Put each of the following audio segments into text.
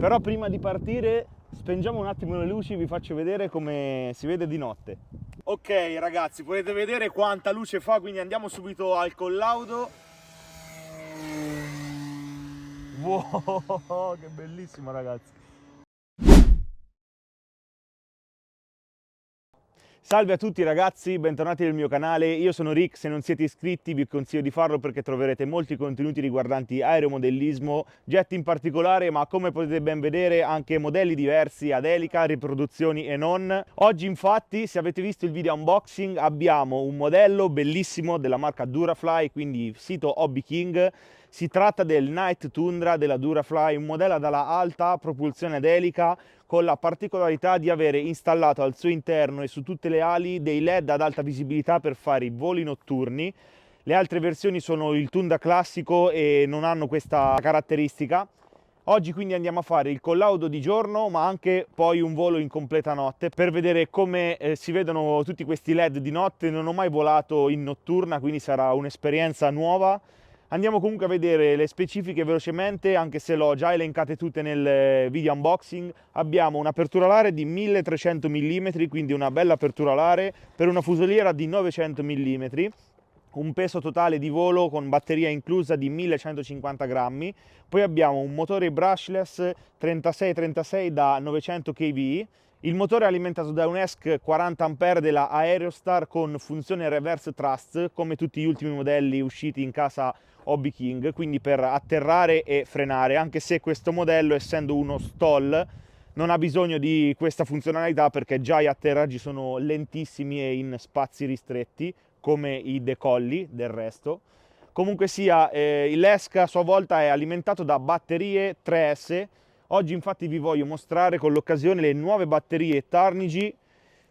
Però prima di partire spengiamo un attimo le luci, vi faccio vedere come si vede di notte. Ok ragazzi, potete vedere quanta luce fa, quindi andiamo subito al collaudo. Wow, che bellissimo ragazzi. Salve a tutti ragazzi, bentornati nel mio canale, io sono Rick, se non siete iscritti vi consiglio di farlo perché troverete molti contenuti riguardanti aeromodellismo, jet in particolare, ma come potete ben vedere anche modelli diversi ad elica, riproduzioni e non. Oggi infatti, se avete visto il video unboxing, abbiamo un modello bellissimo della marca Durafly, quindi sito Hobby King. Si tratta del Night Tundra della Durafly, un modello ad ala alta, propulsione ad elica, con la particolarità di avere installato al suo interno e su tutte le ali dei LED ad alta visibilità per fare i voli notturni. Le altre versioni sono il Tundra classico e non hanno questa caratteristica. Oggi quindi andiamo a fare il collaudo di giorno, ma anche poi un volo in completa notte per vedere come si vedono tutti questi LED di notte. Non ho mai volato in notturna, quindi sarà un'esperienza nuova. Andiamo comunque a vedere le specifiche velocemente, anche se l'ho già elencate tutte nel video unboxing. Abbiamo un'apertura alare di 1300 mm, quindi una bella apertura alare per una fusoliera di 900 mm, un peso totale di volo con batteria inclusa di 1150 grammi. Poi abbiamo un motore brushless 3636 da 900 kVA. Il motore è alimentato da un ESC 40 A della Aerostar con funzione reverse thrust, come tutti gli ultimi modelli usciti in casa Hobby King, quindi per atterrare e frenare, anche se questo modello, essendo uno stall, non ha bisogno di questa funzionalità perché già gli atterraggi sono lentissimi e in spazi ristretti, come i decolli del resto. Comunque sia, l'ESC a sua volta è alimentato da batterie 3S. Oggi infatti vi voglio mostrare con l'occasione le nuove batterie Tarnigy.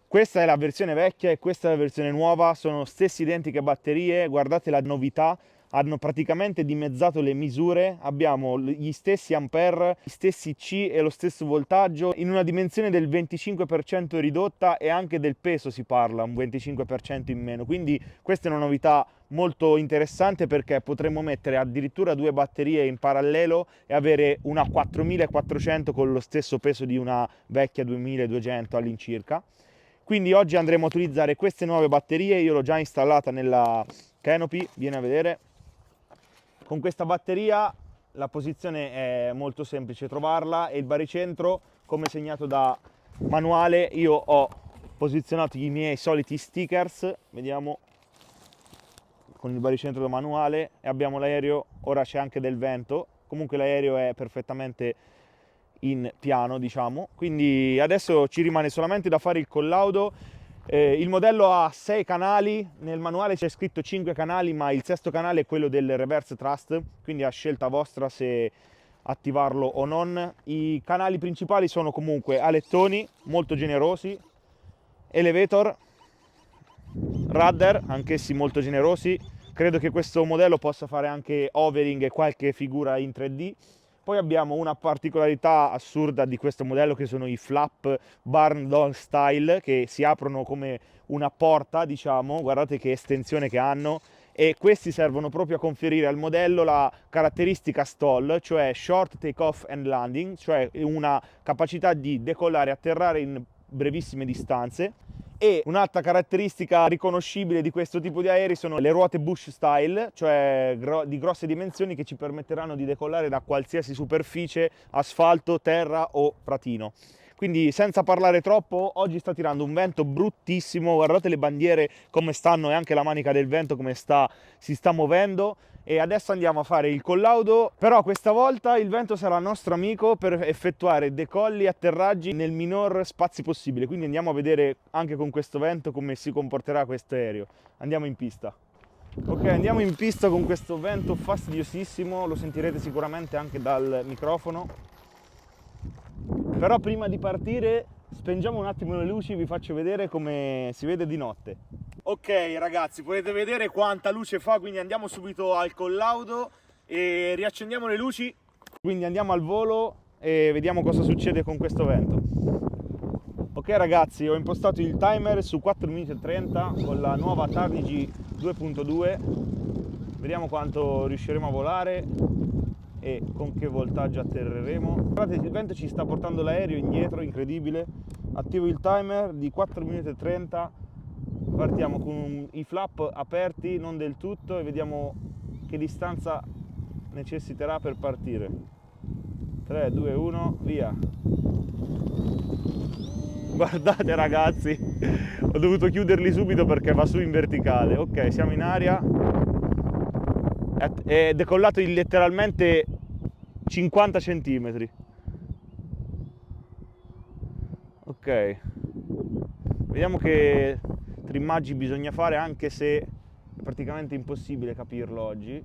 Questa è la versione vecchia e questa è la versione nuova, sono stesse identiche batterie, guardate la novità, hanno praticamente dimezzato le misure, abbiamo gli stessi ampere, gli stessi C e lo stesso voltaggio in una dimensione del 25% ridotta e anche del peso si parla, un 25% in meno, quindi questa è una novità molto interessante perché potremmo mettere addirittura due batterie in parallelo e avere una 4400 con lo stesso peso di una vecchia 2200 all'incirca. Quindi oggi andremo a utilizzare queste nuove batterie, io l'ho già installata nella canopy, vieni a vedere. Con questa batteria la posizione è molto semplice trovarla e il baricentro, come segnato da manuale, io ho posizionato i miei soliti stickers, vediamo, con il baricentro da manuale, e abbiamo l'aereo, ora c'è anche del vento, comunque l'aereo è perfettamente in piano, diciamo, quindi adesso ci rimane solamente da fare il collaudo. Il modello ha 6 canali, nel manuale c'è scritto 5 canali, ma il sesto canale è quello del reverse thrust, quindi a scelta vostra se attivarlo o non. I canali principali sono comunque alettoni, molto generosi, elevator, rudder, anch'essi molto generosi. Credo che questo modello possa fare anche overing e qualche figura in 3D. Poi abbiamo una particolarità assurda di questo modello che sono i flap barn door style che si aprono come una porta, diciamo, guardate che estensione che hanno, e questi servono proprio a conferire al modello la caratteristica STOL, cioè Short Take Off and Landing, cioè una capacità di decollare e atterrare in brevissime distanze. E un'altra caratteristica riconoscibile di questo tipo di aerei sono le ruote bush style, cioè di grosse dimensioni che ci permetteranno di decollare da qualsiasi superficie, asfalto, terra o pratino. Quindi senza parlare troppo, oggi sta tirando un vento bruttissimo, guardate le bandiere come stanno e anche la manica del vento come si sta muovendo. E adesso andiamo a fare il collaudo, però questa volta il vento sarà nostro amico per effettuare decolli e atterraggi nel minor spazio possibile, quindi andiamo a vedere anche con questo vento come si comporterà questo aereo. Andiamo in pista. Ok, andiamo in pista con questo vento fastidiosissimo, lo sentirete sicuramente anche dal microfono. Però prima di partire spengiamo un attimo le luci, vi faccio vedere come si vede di notte. Ok ragazzi, potete vedere quanta luce fa, quindi andiamo subito al collaudo e riaccendiamo le luci. Quindi andiamo al volo e vediamo cosa succede con questo vento. Ok ragazzi, ho impostato il timer su 4 minuti e 30 con la nuova Tarnigy 2.2. Vediamo quanto riusciremo a volare e con che voltaggio atterreremo. Guardate, il vento ci sta portando l'aereo indietro, incredibile. Attivo il timer di 4 minuti e 30, partiamo con i flap aperti, non del tutto, e vediamo che distanza necessiterà per partire. 3, 2, 1, via. Guardate ragazzi, ho dovuto chiuderli subito perché va su in verticale. Ok, siamo in aria, è decollato in letteralmente 50 centimetri. Ok, vediamo che trimmaggi bisogna fare, anche se è praticamente impossibile capirlo oggi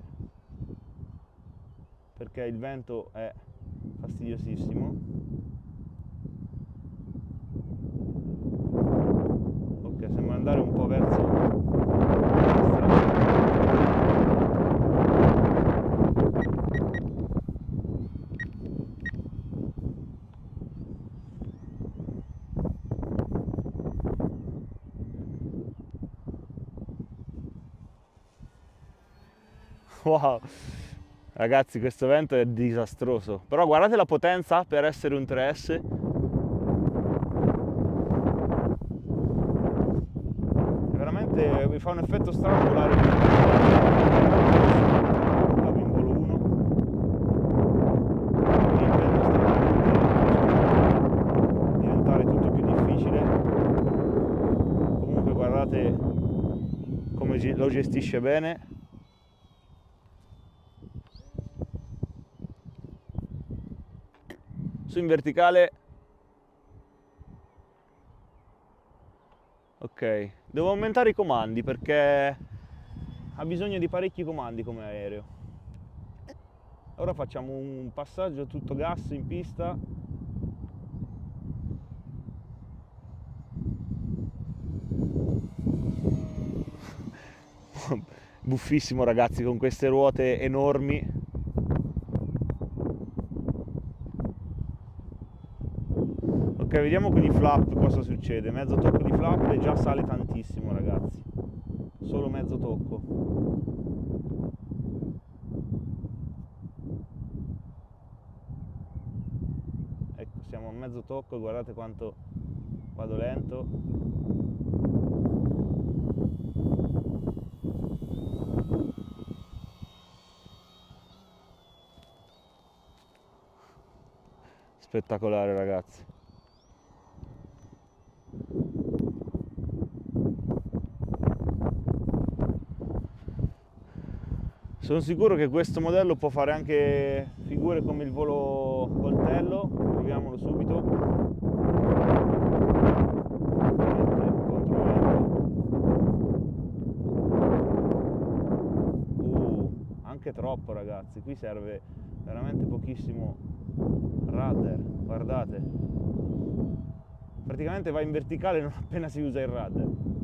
perché il vento è fastidiosissimo. Ok, sembra andare un po' verso destra. Wow, ragazzi, questo vento è disastroso, però guardate la potenza per essere un 3S. Veramente mi fa un effetto strano volare in volo 1. Il vento sta diventare tutto più difficile. Comunque guardate come lo gestisce bene. Su in verticale. Ok, devo aumentare i comandi perché ha bisogno di parecchi comandi come aereo. Ora facciamo un passaggio tutto gas in pista. Buffissimo ragazzi, con queste ruote enormi. Ok, vediamo con i flap cosa succede. Mezzo tocco di flap e già sale tantissimo ragazzi. Solo mezzo tocco. Ecco, siamo a mezzo tocco, guardate quanto vado lento. Spettacolare ragazzi. Sono sicuro che questo modello può fare anche figure come il volo coltello. Proviamolo subito. Anche troppo ragazzi, qui serve veramente pochissimo rudder, guardate. Praticamente va in verticale non appena si usa il rudder.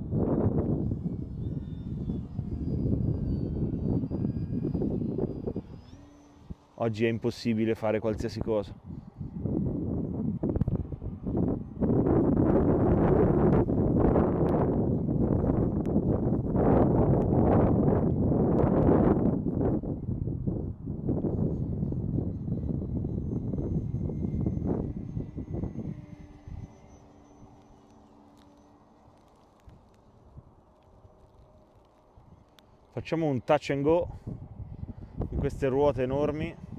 Oggi è impossibile fare qualsiasi cosa. Facciamo un touch and go con queste ruote enormi.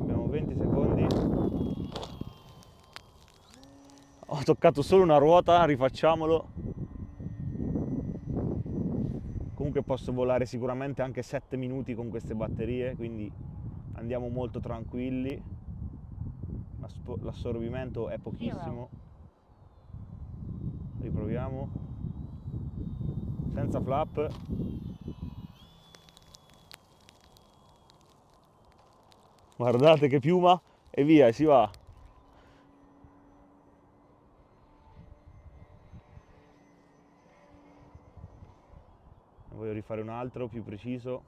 Abbiamo 20 secondi. Ho toccato solo una ruota, rifacciamolo. Comunque posso volare sicuramente anche 7 minuti con queste batterie, quindi andiamo molto tranquilli. L'assorbimento è pochissimo. Riproviamo. Senza flap. Guardate che piuma e via, si va. Voglio rifare un altro più preciso.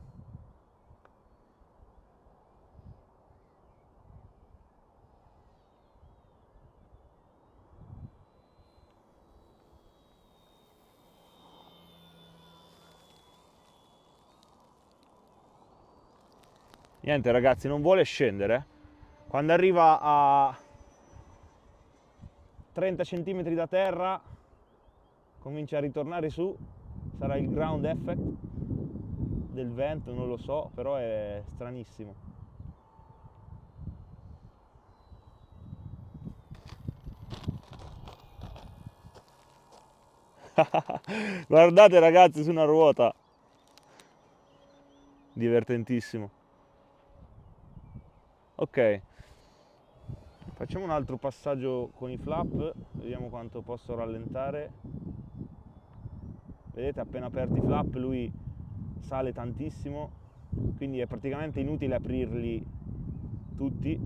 Niente ragazzi, non vuole scendere. Quando arriva a 30 cm da terra comincia a ritornare su. Sarà il ground effect del vento, non lo so, però è stranissimo. Guardate ragazzi, su una ruota. Divertentissimo. Ok, facciamo un altro passaggio con i flap, vediamo quanto posso rallentare. Vedete, appena aperti i flap lui sale tantissimo, quindi è praticamente inutile aprirli tutti.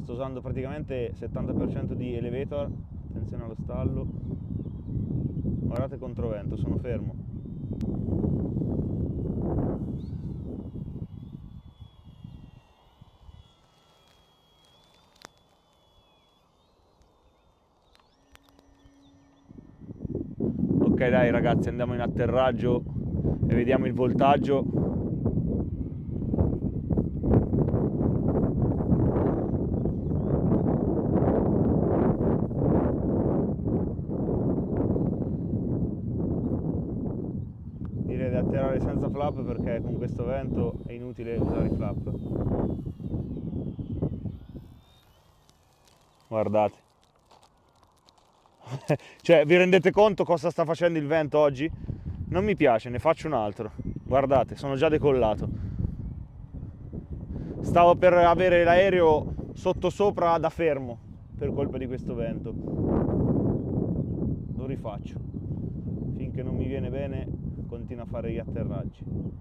Sto usando praticamente 70% di elevator, attenzione allo stallo. Guardate controvento, sono fermo. Ok dai ragazzi, andiamo in atterraggio e vediamo il voltaggio. Direi di atterrare senza flap perché con questo vento è inutile usare i flap. Guardate. Cioè, vi rendete conto cosa sta facendo il vento oggi? Non mi piace, ne faccio un altro. Guardate, sono già decollato. Stavo per avere l'aereo sottosopra da fermo per colpa di questo vento. Lo rifaccio. Finché non mi viene bene, continuo a fare gli atterraggi.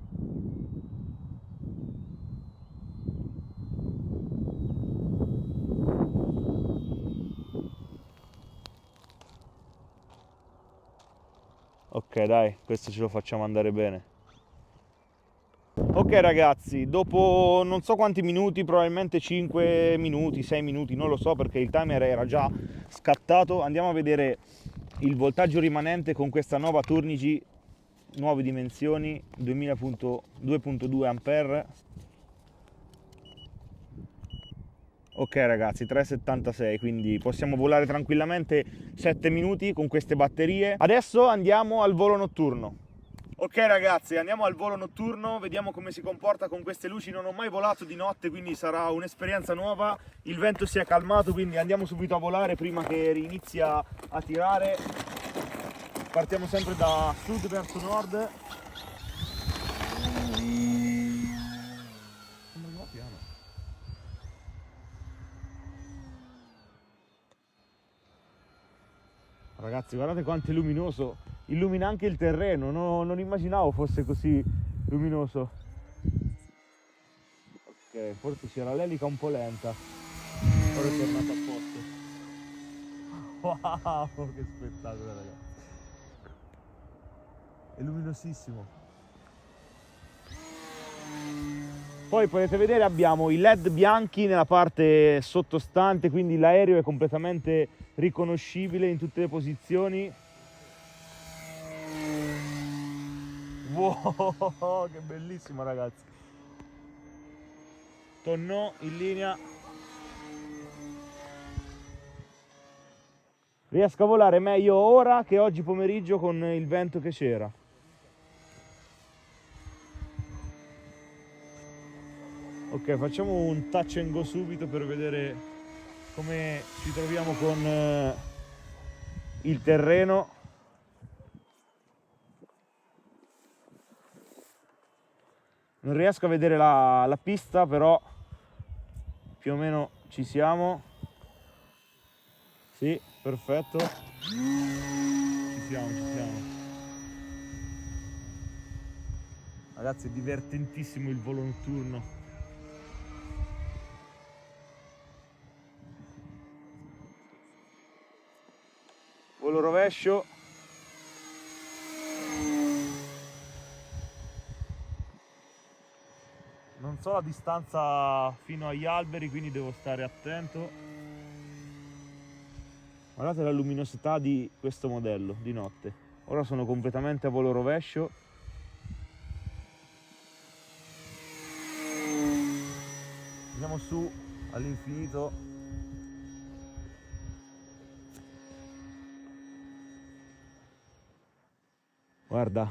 Ok dai, questo ce lo facciamo andare bene. Ok ragazzi, dopo non so quanti minuti, probabilmente 5 minuti, 6 minuti, non lo so perché il timer era già scattato, andiamo a vedere il voltaggio rimanente con questa nuova Turnigy, nuove dimensioni, 2.2 ampere. Ok ragazzi, 3,76, quindi possiamo volare tranquillamente 7 minuti con queste batterie. Adesso andiamo al volo notturno. Ok ragazzi, andiamo al volo notturno, vediamo come si comporta con queste luci. Non ho mai volato di notte, quindi sarà un'esperienza nuova. Il vento si è calmato, quindi andiamo subito a volare prima che inizia a tirare. Partiamo sempre da sud verso nord. Ragazzi, guardate quanto è luminoso, illumina anche il terreno, non immaginavo fosse così luminoso. Ok, forse c'era l'elica un po' lenta, ora è tornato a posto. Wow, che spettacolo ragazzi, è luminosissimo. Poi potete vedere abbiamo i LED bianchi nella parte sottostante, quindi l'aereo è completamente riconoscibile in tutte le posizioni. Wow, che bellissimo ragazzi. Tonnò in linea. Riesco a volare meglio ora che oggi pomeriggio con il vento che c'era. Ok, facciamo un touch and go subito per vedere come ci troviamo con il terreno. Non riesco a vedere la pista, però più o meno ci siamo. Sì, perfetto. Ci siamo, ci siamo. Ragazzi, è divertentissimo il volo notturno. Volo rovescio. Non so la distanza fino agli alberi, quindi devo stare attento. Guardate la luminosità di questo modello di notte. Ora sono completamente a volo rovescio. Andiamo su all'infinito. Guarda.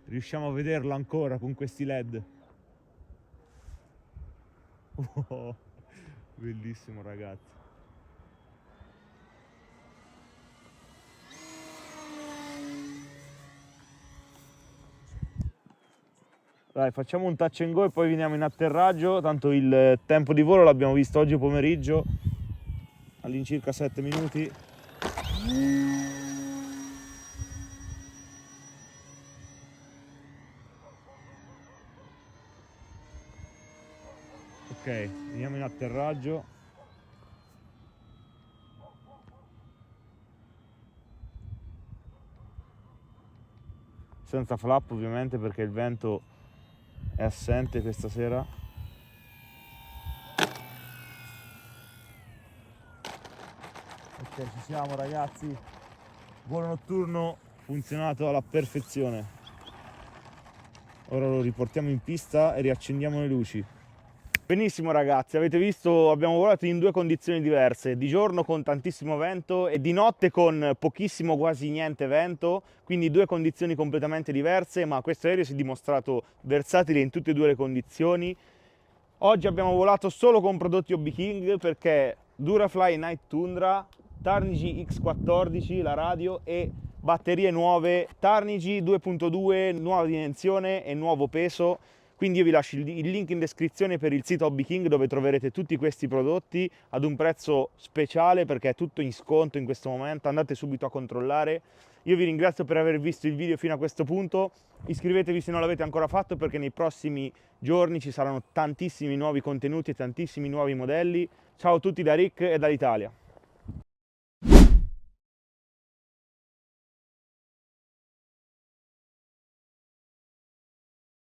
Riusciamo a vederlo ancora con questi LED. Oh, bellissimo ragazzi. Dai, facciamo un touch and go e poi veniamo in atterraggio, tanto il tempo di volo l'abbiamo visto oggi pomeriggio, all'incirca 7 minuti. Ok, veniamo in atterraggio. Senza flap ovviamente perché il vento è assente questa sera. Ok, ci siamo ragazzi. Volo notturno funzionato alla perfezione. Ora lo riportiamo in pista e riaccendiamo le luci. Benissimo ragazzi, avete visto, abbiamo volato in due condizioni diverse, di giorno con tantissimo vento e di notte con pochissimo, quasi niente vento, quindi due condizioni completamente diverse, ma questo aereo si è dimostrato versatile in tutte e due le condizioni. Oggi abbiamo volato solo con prodotti Hobby King perché Durafly Night Tundra, Tarnigy X14, la radio e batterie nuove, Tarnigy 2.2, nuova dimensione e nuovo peso. Quindi io vi lascio il link in descrizione per il sito Hobby King dove troverete tutti questi prodotti ad un prezzo speciale perché è tutto in sconto in questo momento, andate subito a controllare. Io vi ringrazio per aver visto il video fino a questo punto, iscrivetevi se non l'avete ancora fatto perché nei prossimi giorni ci saranno tantissimi nuovi contenuti e tantissimi nuovi modelli. Ciao a tutti da Rick e dall'Italia.